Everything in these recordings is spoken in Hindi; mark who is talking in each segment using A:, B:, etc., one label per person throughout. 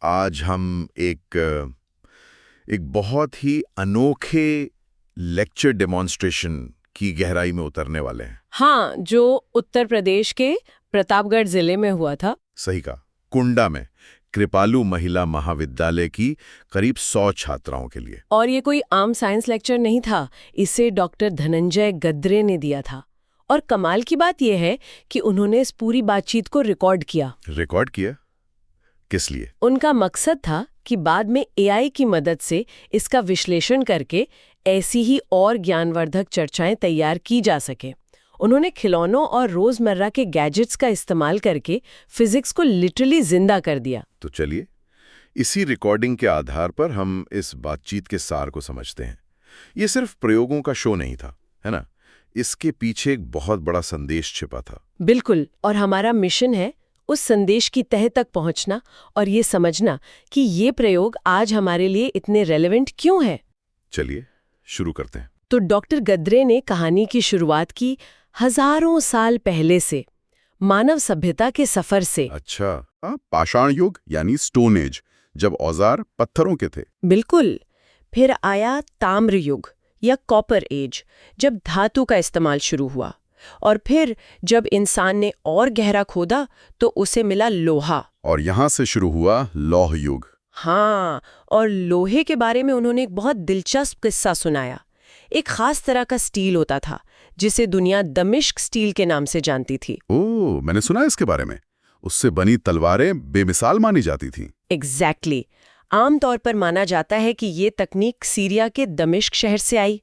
A: आज हम एक बहुत ही अनोखे लेक्चर डेमोन्स्ट्रेशन की गहराई में उतरने वाले हैं।
B: हाँ, जो उत्तर प्रदेश के प्रतापगढ़ जिले में हुआ था।
A: सही कहा, कुंडा में कृपालु महिला महाविद्यालय की करीब 100 छात्राओं के लिए।
B: और ये कोई आम साइंस लेक्चर नहीं था, इसे डॉक्टर धनंजय गद्रे ने दिया था। और कमाल की बात यह है कि उन्होंने इस पूरी बातचीत को रिकॉर्ड किया।
A: रिकॉर्ड किया? किस लिए?
B: उनका मकसद था कि बाद में एआई की मदद से इसका विश्लेषण करके ऐसी ही और ज्ञानवर्धक चर्चाएं तैयार की जा सके। उन्होंने खिलौनों और रोजमर्रा के गैजेट्स का इस्तेमाल करके फिजिक्स को लिटरली जिंदा कर दिया।
A: तो चलिए, इसी रिकॉर्डिंग के आधार पर हम इस बातचीत के सार को समझते हैं। ये सिर्फ प्रयोगों का शो नहीं था, है ना? इसके पीछे एक बहुत बड़ा संदेश छिपा था।
B: बिल्कुल, और हमारा मिशन है उस संदेश की तह तक पहुंचना और ये समझना कि ये प्रयोग आज हमारे लिए इतने रेलेवेंट क्यों है।
A: चलिए शुरू करते हैं।
B: तो डॉक्टर गद्रे ने कहानी की शुरुआत की हजारों साल पहले से, मानव सभ्यता के सफर से।
A: अच्छा, पाषाण युग यानी स्टोन एज, जब औजार पत्थरों के थे।
B: बिल्कुल। फिर आया ताम्र युग या कॉपर एज, जब धातु का इस्तेमाल शुरू हुआ। और फिर जब इंसान ने और गहरा खोदा तो उसे मिला लोहा।
A: और यहाँ से शुरू हुआ लौह युग।
B: हाँ, और लोहे के बारे में उन्होंने एक बहुत दिलचस्प किस्सा सुनाया। एक खास तरह का स्टील होता था जिसे दुनिया दमिश्क स्टील के नाम से जानती थी।
A: ओह, मैंने सुना है इसके बारे में। उससे बनी तलवारें बेमिसाल मानी जाती थीं।
B: एग्जैक्टली। आमतौर पर माना जाता है कि ये तकनीक सीरिया के दमिश्क शहर से आई।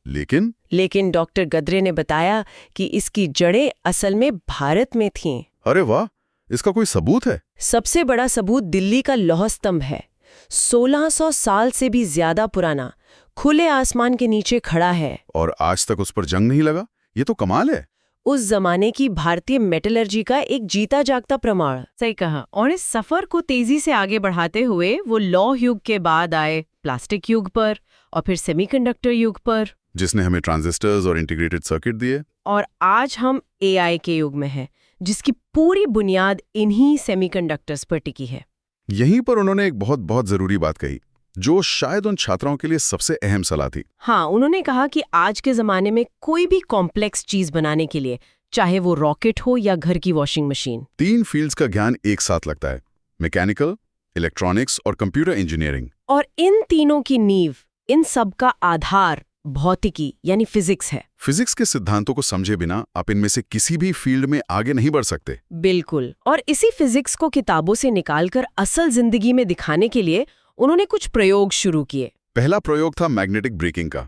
B: लेकिन डॉक्टर गद्रे ने बताया कि इसकी जड़ें असल में भारत में थीं।
A: अरे वाह, इसका कोई सबूत है?
B: सबसे बड़ा सबूत दिल्ली का लौह स्तंभ है। 1600 साल से भी ज्यादा पुराना, खुले आसमान के नीचे खड़ा है।
A: और आज तक उस पर जंग नहीं लगा? ये तो कमाल है।
B: उस जमाने की भारतीय मेटलर्जी का एक जीता जागता प्रमाण।
C: सही कहा। और इस सफर को तेजी से आगे बढ़ाते हुए वो लौह युग के बाद आए प्लास्टिक युग पर और फिर सेमीकंडक्टर युग पर,
A: जिसने हमें ट्रांजिस्टर्स और इंटीग्रेटेड सर्किट दिए।
C: और आज हम एआई के युग में हैं, जिसकी पूरी बुनियाद इन्हीं सेमीकंडक्टर्स पर टिकी है।
A: यहीं पर उन्होंने एक बहुत बहुत जरूरी बात कही, जो शायद उन छात्राओं के लिए सबसे अहम सलाह थी।
C: हाँ, उन्होंने कहा कि आज के जमाने में कोई भी कॉम्प्लेक्स चीज बनाने के लिए, चाहे वो रॉकेट हो या घर की वॉशिंग मशीन,
A: 3 फील्ड्स का ज्ञान एक साथ लगता है: मैकेनिकल, इलेक्ट्रॉनिक्स और कंप्यूटर इंजीनियरिंग।
C: और इन तीनों की नींव, इन सब का आधार भौतिकी यानी फिजिक्स है।
A: फिजिक्स के सिद्धांतों को समझे बिना आप इनमें से किसी भी फील्ड में आगे नहीं बढ़ सकते।
C: बिल्कुल। और इसी फिजिक्स को किताबों से निकालकर असल जिंदगी में दिखाने के लिए उन्होंने कुछ प्रयोग शुरू किए।
A: पहला प्रयोग था मैग्नेटिक ब्रेकिंग का।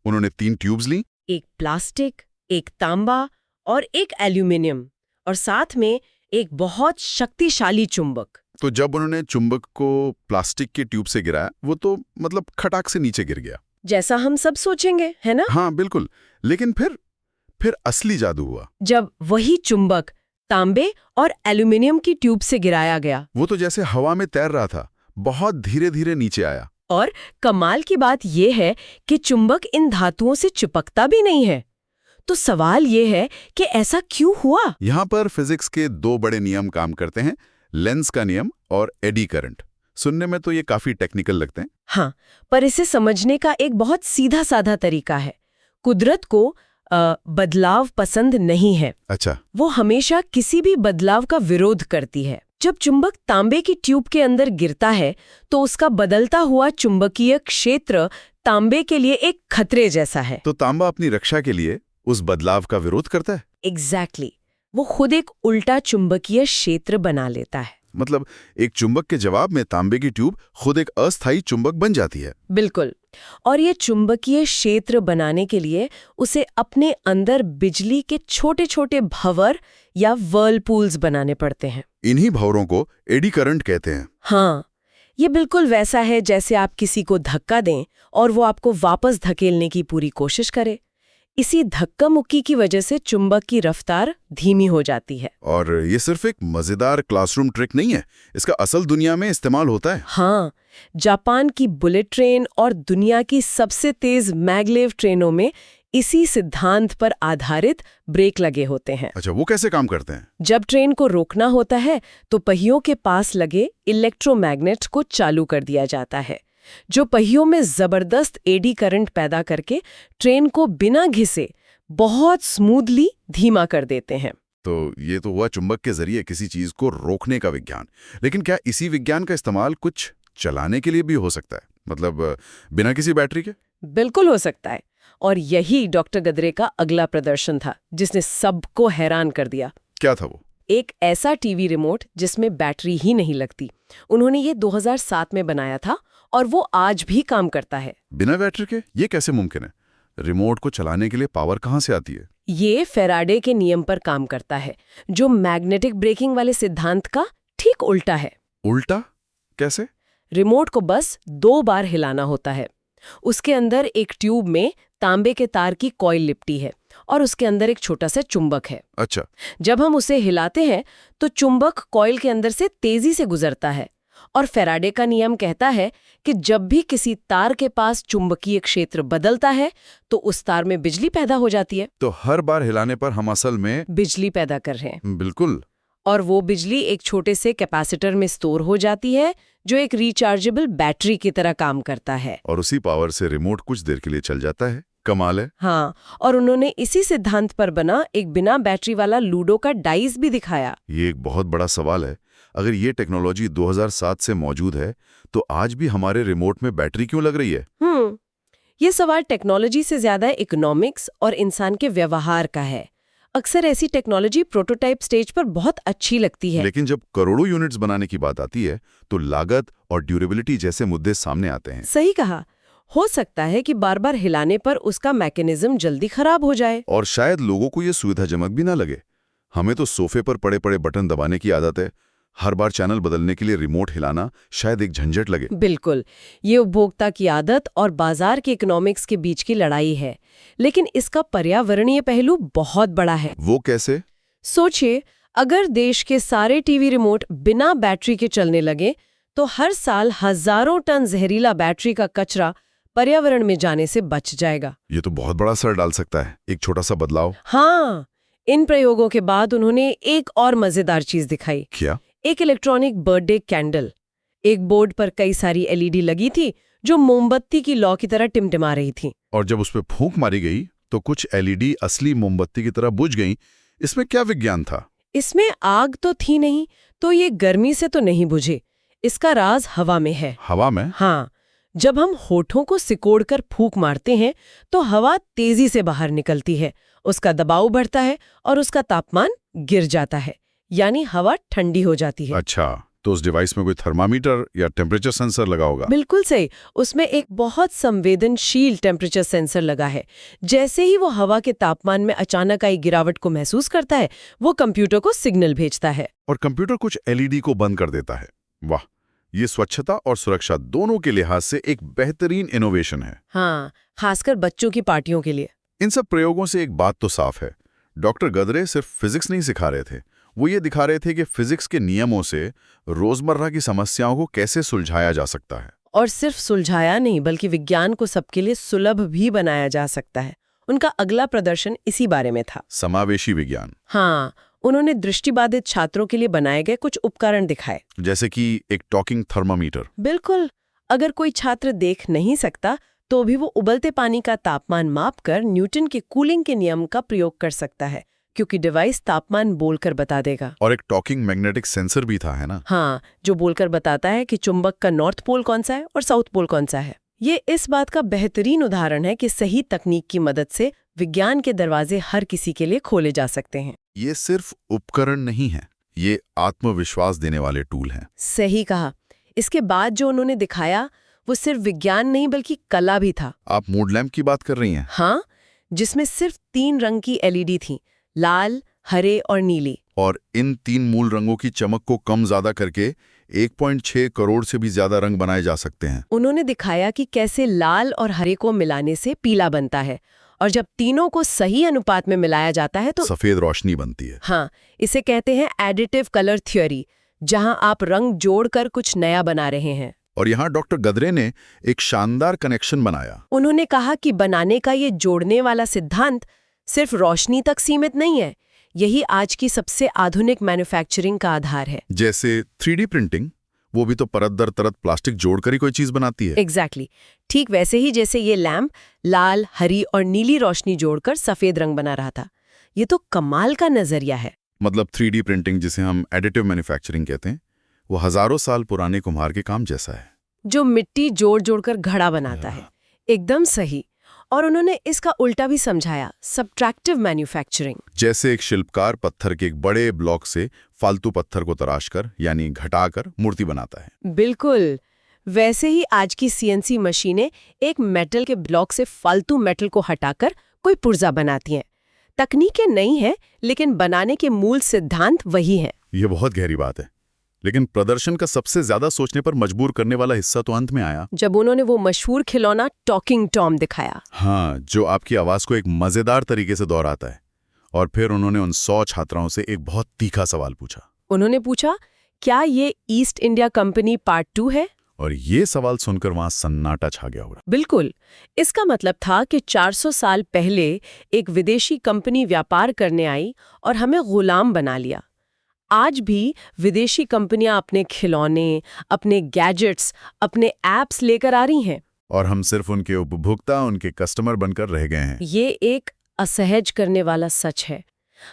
A: उन्होंने 3 ट्यूब्स ली,
C: एक प्लास्टिक, एक तांबा और एक एल्यूमिनियम, और साथ में एक बहुत शक्तिशाली चुंबक।
A: तो जब उन्होंने चुंबक को प्लास्टिक के ट्यूब से गिराया, वो तो मतलब खटाक से नीचे गिर गया,
C: जैसा हम सब सोचेंगे, है ना?
A: हाँ बिल्कुल। लेकिन फिर असली जादू हुआ।
C: जब वही चुंबक तांबे और एल्यूमिनियम की ट्यूब से गिराया गया,
A: वो तो जैसे हवा में तैर रहा था, बहुत धीरे धीरे नीचे आया।
C: और कमाल की बात यह है कि चुंबक इन धातुओं से चिपकता भी नहीं है। तो सवाल यह है कि ऐसा क्यों हुआ?
A: यहाँ पर फिजिक्स के 2 बड़े नियम काम करते हैं, लेंस का नियम और एडी करंट। सुनने में तो ये काफी टेक्निकल लगते हैं।
C: हाँ, पर इसे समझने का एक बहुत सीधा साधा तरीका है। कुदरत को बदलाव पसंद नहीं है।
A: अच्छा।
C: वो हमेशा किसी भी बदलाव का विरोध करती है। जब चुंबक तांबे की ट्यूब के अंदर गिरता है तो उसका बदलता हुआ चुंबकीय क्षेत्र तांबे के लिए एक खतरे जैसा है।
A: तो तांबा अपनी रक्षा के लिए उस बदलाव का विरोध करता है।
C: एग्जैक्टली। वो खुद एक उल्टा चुंबकीय क्षेत्र बना लेता है।
A: मतलब एक चुंबक के जवाब में तांबे की ट्यूब खुद एक अस्थायी चुंबक बन जाती है।
C: बिल्कुल। और ये चुंबकीय क्षेत्र बनाने के लिए उसे अपने अंदर बिजली के छोटे छोटे भंवर या व्हर्लपूल्स बनाने पड़ते हैं।
A: इन्हीं भंवरों को एडी करंट कहते हैं।
C: हाँ, ये बिल्कुल वैसा है जैसे आप किसी को धक्का दें और वो आपको वापस धकेलने की पूरी कोशिश करे। इसी धक्का मुक्की की वजह से चुंबक की रफ्तार धीमी हो जाती है।
A: और ये सिर्फ एक मजेदार क्लासरूम ट्रिक नहीं है, इसका असल दुनिया में इस्तेमाल होता है।
C: हाँ, जापान की बुलेट ट्रेन और दुनिया की सबसे तेज मैगलेव ट्रेनों में इसी सिद्धांत पर आधारित ब्रेक लगे होते हैं।
A: अच्छा, वो कैसे काम करते हैं?
C: जब ट्रेन को रोकना होता है तो पहियों के पास लगे इलेक्ट्रोमैग्नेट को चालू कर दिया जाता है, जो पहियों में जबरदस्त एडी करंट पैदा करके ट्रेन को बिना घिसे बहुत स्मूथली धीमा कर देते हैं।
A: तो ये तो हुआ चुंबक के जरिए किसी चीज को रोकने का विज्ञान। लेकिन क्या इसी विज्ञान का इस्तेमाल कुछ चलाने के लिए भी हो सकता है? मतलब बिना किसी बैटरी के?
C: बिल्कुल हो सकता है। और यही डॉक्टर गद्रे का अगला प्रदर्शन था जिसने सबको हैरान कर दिया।
A: क्या था वो?
C: एक ऐसा टीवी रिमोट जिसमें बैटरी ही नहीं लगती। उन्होंने ये 2007 में बनाया था और वो आज भी काम करता है
A: बिना बैटरी के। ये कैसे मुमकिन है? रिमोट को चलाने के लिए पावर कहाँ से आती है?
C: ये फैराडे के नियम पर काम करता है, जो मैग्नेटिक ब्रेकिंग वाले सिद्धांत का ठीक उल्टा है।
A: उल्टा कैसे?
C: रिमोट को बस 2 बार हिलाना होता है। उसके अंदर एक ट्यूब में तांबे के तार की कॉइल लिपटी है और उसके अंदर एक छोटा सा चुंबक है।
A: अच्छा।
C: जब हम उसे हिलाते हैं तो चुंबक कॉइल के अंदर से तेजी से गुजरता है और फैराडे का नियम कहता है कि जब भी किसी तार के पास चुंबकीय क्षेत्र बदलता है तो उस तार में बिजली पैदा हो जाती है।
A: तो हर बार हिलाने पर हम असल में
C: बिजली पैदा कर रहे हैं।
A: बिल्कुल।
C: और वो बिजली एक छोटे से कैपेसिटर में स्टोर हो जाती है, जो एक रिचार्जेबल बैटरी की तरह काम करता है।
A: और उसी पावर से रिमोट कुछ देर के लिए चल जाता है। कमाल है।
C: हाँ, और उन्होंने इसी सिद्धांत पर बना एक बिना बैटरी वाला लूडो का डाइस भी दिखाया।
A: ये एक बहुत बड़ा सवाल है। अगर ये टेक्नोलॉजी 2007 से मौजूद है तो आज भी हमारे रिमोट में बैटरी क्यों लग रही है?
C: ये सवाल टेक्नोलॉजी से ज्यादा इकोनॉमिक्स और इंसान के व्यवहार का है। अक्सर ऐसी टेक्नोलॉजी प्रोटोटाइप स्टेज पर बहुत अच्छी लगती है,
A: लेकिन जब करोड़ों यूनिट्स बनाने की बात आती है तो लागत और ड्यूरेबिलिटी जैसे मुद्दे सामने आते हैं।
C: सही कहा। हो सकता है कि बार बार हिलाने पर उसका मैकेनिज्म जल्दी खराब हो जाए।
A: और शायद लोगों को ये सुविधाजनक भी ना लगे। हमें तो सोफे पर पड़े पड़े बटन दबाने की आदत है। हर बार चैनल बदलने के लिए रिमोट हिलाना शायद एक झंझट लगे।
C: बिल्कुल, ये उपभोक्ता की आदत और बाजार के इकोनॉमिक्स के बीच की लड़ाई है। लेकिन इसका पर्यावरणीय पहलू बहुत बड़ा है।
A: वो कैसे?
C: सोचिए, अगर देश के सारे टीवी रिमोट बिना बैटरी के चलने लगे तो हर साल हजारों टन जहरीला बैटरी का कचरा पर्यावरण में जाने से बच जाएगा।
A: ये तो बहुत बड़ा असर डाल सकता है, एक छोटा सा बदलाव।
C: हाँ, इन प्रयोगों के बाद उन्होंने एक और मजेदार चीज दिखाई।
A: क्या?
C: एक इलेक्ट्रॉनिक बर्थडे कैंडल। एक बोर्ड पर कई सारी एलईडी लगी थी जो मोमबत्ती की लौ की तरह टिमटिमा रही थी।
A: और जब उस पर फूंक मारी गई तो कुछ एलईडी असली मोमबत्ती की तरह बुझ गईं। इसमें क्या विज्ञान था?
C: इसमें आग तो थी नहीं, तो ये गर्मी से तो नहीं बुझे। इसका राज हवा में है।
A: हवा में?
C: हाँ, जब हम होठों को सिकोड़कर फूंक मारते हैं तो हवा तेजी से बाहर निकलती है, उसका दबाव बढ़ता है और उसका तापमान गिर जाता है, यानी हवा ठंडी हो जाती है।
A: अच्छा, तो उस डिवाइस में कोई थर्मामीटर या टेम्परेचर सेंसर लगा होगा?
C: बिल्कुल सही। उसमें एक बहुत संवेदनशील टेम्परेचर सेंसर लगा है। जैसे ही वो हवा के तापमान में अचानक आई गिरावट को महसूस करता है, वो कंप्यूटर को सिग्नल भेजता है।
A: और कंप्यूटर कुछ एलईडी को बंद कर देता है। वाह, ये स्वच्छता और सुरक्षा दोनों के लिहाज से एक बेहतरीन इनोवेशन है।
C: हाँ, खासकर बच्चों की पार्टियों के लिए।
A: इन सब प्रयोगों से एक बात तो साफ है, डॉक्टर गद्रे सिर्फ फिजिक्स नहीं सिखा रहे थे, वो ये दिखा रहे थे कि फिजिक्स के नियमों से रोजमर्रा की समस्याओं को कैसे सुलझाया जा सकता है।
C: और सिर्फ सुलझाया नहीं, बल्कि विज्ञान को सबके लिए सुलभ भी बनाया जा सकता है। उनका अगला प्रदर्शन इसी बारे में था।
A: समावेशी विज्ञान।
C: हाँ, उन्होंने दृष्टिबाधित छात्रों के लिए बनाए गए कुछ उपकरण दिखाए।
A: जैसे कि एक टॉकिंग थर्मामीटर।
C: बिल्कुल, अगर कोई छात्र देख नहीं सकता तो भी वो उबलते पानी का तापमान मापकर न्यूटन के कूलिंग के नियम का प्रयोग कर सकता है, क्योंकि डिवाइस तापमान बोलकर बता देगा।
A: और एक टॉकिंग मैग्नेटिक सेंसर भी था, है ना?
C: हाँ, जो बोलकर बताता है कि चुंबक का नॉर्थ पोल कौन सा है और साउथ पोल कौन सा है। ये इस बात का बेहतरीन उदाहरण है कि सही तकनीक की मदद से विज्ञान के दरवाजे हर किसी के लिए खोले जा सकते हैं।
A: ये सिर्फ उपकरण नहीं है, ये आत्मविश्वास देने वाले टूल हैं।
C: सही कहा। इसके बाद जो उन्होंने दिखाया वो सिर्फ विज्ञान नहीं बल्कि कला भी था।
A: आप मूड लैंप की बात कर रही हैं?
C: हाँ, जिसमें सिर्फ 3 रंग की एलईडी थी, लाल, हरे और नीली।
A: और इन 3 मूल रंगों की चमक को कम ज्यादा करके 1.6 करोड़ से भी ज्यादा रंग बनाए जा सकते हैं।
C: उन्होंने दिखाया कि कैसे लाल और हरे को मिलाने से पीला बनता है, और जब तीनों को सही अनुपात में मिलाया जाता है तो
A: सफेद रोशनी बनती है।
C: हाँ, इसे कहते हैं एडिटिव कलर थ्योरी, जहां आप रंग जोड़कर कुछ नया बना रहे हैं।
D: और यहाँ डॉक्टर गद्रे ने एक शानदार कनेक्शन बनाया।
C: उन्होंने कहा कि बनाने का ये जोड़ने वाला सिद्धांत सिर्फ रोशनी तक सीमित नहीं है, यही आज की सबसे आधुनिक मैन्युफैक्चरिंग का आधार है।
D: जैसे 3D प्रिंटिंग, वो भी तो परत दर तरत प्लास्टिक जोड़कर ही कोई चीज बनाती है।
C: एग्जैक्टली ठीक वैसे ही जैसे ये लैंप लाल, हरी और नीली रोशनी जोड़कर सफेद रंग बना रहा था। ये तो कमाल का नजरिया है।
D: मतलब 3D प्रिंटिंग, जिसे हम एडिटिव मैन्युफैक्चरिंग कहते हैं, वो हजारों साल पुराने कुम्हार के काम जैसा है,
C: जो मिट्टी जोड़ जोड़कर घड़ा बनाता है। एकदम सही। और उन्होंने इसका उल्टा भी समझाया, सब्ट्रैक्टिव मैन्युफैक्चरिंग।
D: जैसे एक शिल्पकार पत्थर के एक बड़े ब्लॉक से फालतू पत्थर को तराशकर यानी घटाकर मूर्ति बनाता है।
C: बिल्कुल वैसे ही आज की CNC मशीनें एक मेटल के ब्लॉक से फालतू मेटल को हटाकर कोई पुर्जा बनाती हैं। तकनीकें नई हैं, लेकिन बनाने के मूल सिद्धांत वही हैं।
D: ये बहुत गहरी बात है, लेकिन प्रदर्शन का सबसे ज्यादा सोचने पर मजबूर करने वाला हिस्सा तो अंत में आया,
C: जब उन्होंने वो मशहूर खिलौना टॉकिंग टॉम दिखाया।
D: हाँ, जो आपकी आवाज को एक मजेदार तरीके से दोहराता है। और फिर उन्होंने उन 100 छात्राओं से एक बहुत तीखा सवाल पूछा।
C: उन्होंने पूछा, क्या ये ईस्ट इंडिया कंपनी पार्ट 2 है?
D: और ये सवाल सुनकर वहां सन्नाटा छा गया होगा।
C: बिल्कुल। इसका मतलब था कि 400 साल पहले एक विदेशी कंपनी व्यापार करने आई और हमें गुलाम बना लिया। आज भी विदेशी कंपनियां अपने खिलौने, अपने गैजेट्स, अपने ऐप्स लेकर आ रही हैं।
D: और हम सिर्फ उनके उपभोक्ता, उनके कस्टमर बनकर रह गए हैं।
C: ये एक असहज करने वाला सच है।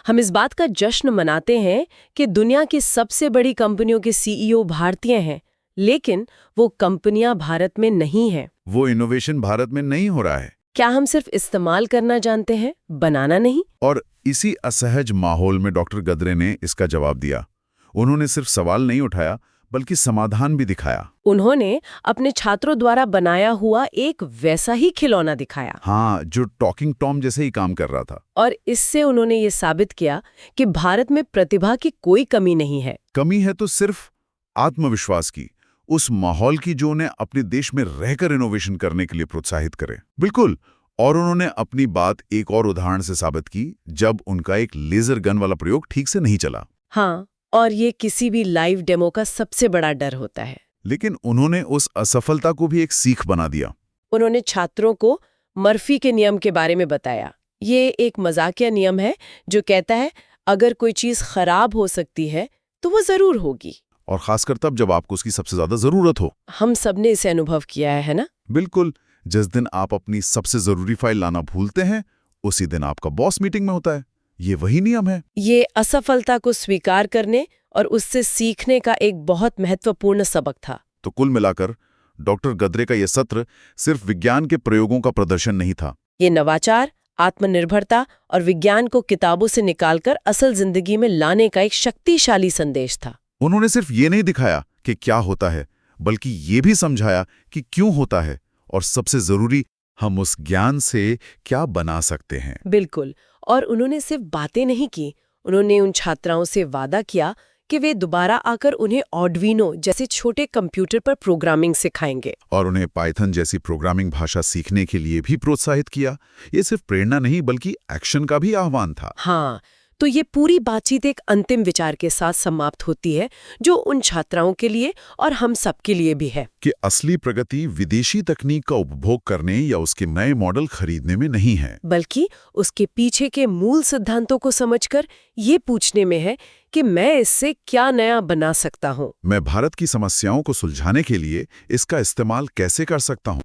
C: हम इस बात का जश्न मनाते हैं कि दुनिया की सबसे बड़ी कंपनियों के CEO भारतीय हैं, लेकिन वो कंपनियां भारत में नहीं हैं।
D: वो इनोवेशन भारत में नहीं हो रहा है।
C: क्या हम सिर्फ इस्तेमाल करना जानते हैं, बनाना नहीं?
D: और इसी असहज माहौल में डॉक्टर गद्रे ने इसका जवाब दिया। उन्होंने सिर्फ सवाल नहीं उठाया, बल्कि समाधान भी दिखाया।
C: उन्होंने अपने छात्रों द्वारा बनाया हुआ एक वैसा ही खिलौना दिखाया।
D: हाँ, जो टॉकिंग टॉम जैसे ही काम कर रहा था।
C: और इससे उन्होंने ये साबित किया कि भारत में प्रतिभा की कोई कमी नहीं है।
D: कमी है तो सिर्फ आत्मविश्वास की, उस माहौल की जो उन्हें अपने देश में रहकर इनोवेशन करने के लिए प्रोत्साहित करे। बिल्कुल। और उन्होंने अपनी बात एक और उदाहरण से साबित की, जब उनका एक लेजर गन वाला प्रयोग ठीक से नहीं चला।
C: हाँ, और ये किसी भी लाइव डेमो का सबसे बड़ा डर होता है।
D: लेकिन उन्होंने उस असफलता को भी एक सीख बना दिया।
C: उन्होंने छात्रों को मर्फी के नियम के बारे में बताया। ये एक मजाकिया नियम है जो कहता है अगर कोई चीज खराब हो सकती है तो वो जरूर होगी,
D: और खासकर तब जब आपको उसकी सबसे ज्यादा जरूरत हो।
C: हम सबने इसे अनुभव किया है ना?
D: बिल्कुल। जिस दिन आप अपनी सबसे जरूरी फाइल लाना भूलते हैं, उसी दिन आपका बॉस मीटिंग में होता है। ये वही नियम है।
C: ये असफलता को स्वीकार करने और उससे सीखने का एक बहुत महत्वपूर्ण सबक था।
D: तो कुल मिलाकर डॉक्टर गद्रे का यह सत्र सिर्फ विज्ञान के प्रयोगों का प्रदर्शन नहीं था।
C: ये नवाचार, आत्मनिर्भरता और विज्ञान को किताबों से निकालकर असल जिंदगी में लाने का एक शक्तिशाली संदेश था।
D: उन्होंने सिर्फ ये नहीं दिखाया कि क्या होता है, बल्कि ये भी समझाया कि क्यों होता है, और सबसे जरूरी, हम उस ज्ञान से क्या बना सकते हैं।
C: बिल्कुल। और उन्होंने सिर्फ बातें नहीं की, उन्होंने उन छात्राओं से वादा किया कि वे दोबारा आकर उन्हें आर्डुइनो जैसे छोटे कंप्यूटर पर प्रोग्रामिंग सिखाएंगे।
D: और उन्हें पाइथन जैसी प्रोग्रामिंग भाषा सीखने के लिए भी प्रोत्साहित किया। ये सिर्फ प्रेरणा नहीं, बल्कि एक्शन का भी आह्वान था।
C: हाँ, तो ये पूरी बातचीत एक अंतिम विचार के साथ समाप्त होती है, जो उन छात्राओं के लिए और हम सब के लिए भी है,
D: कि असली प्रगति विदेशी तकनीक का उपभोग करने या उसके नए मॉडल खरीदने में नहीं है,
C: बल्कि उसके पीछे के मूल सिद्धांतों को समझकर ये पूछने में है कि मैं इससे क्या नया बना सकता हूँ।
D: मैं भारत की समस्याओं को सुलझाने के लिए इसका इस्तेमाल कैसे कर सकता हूँ।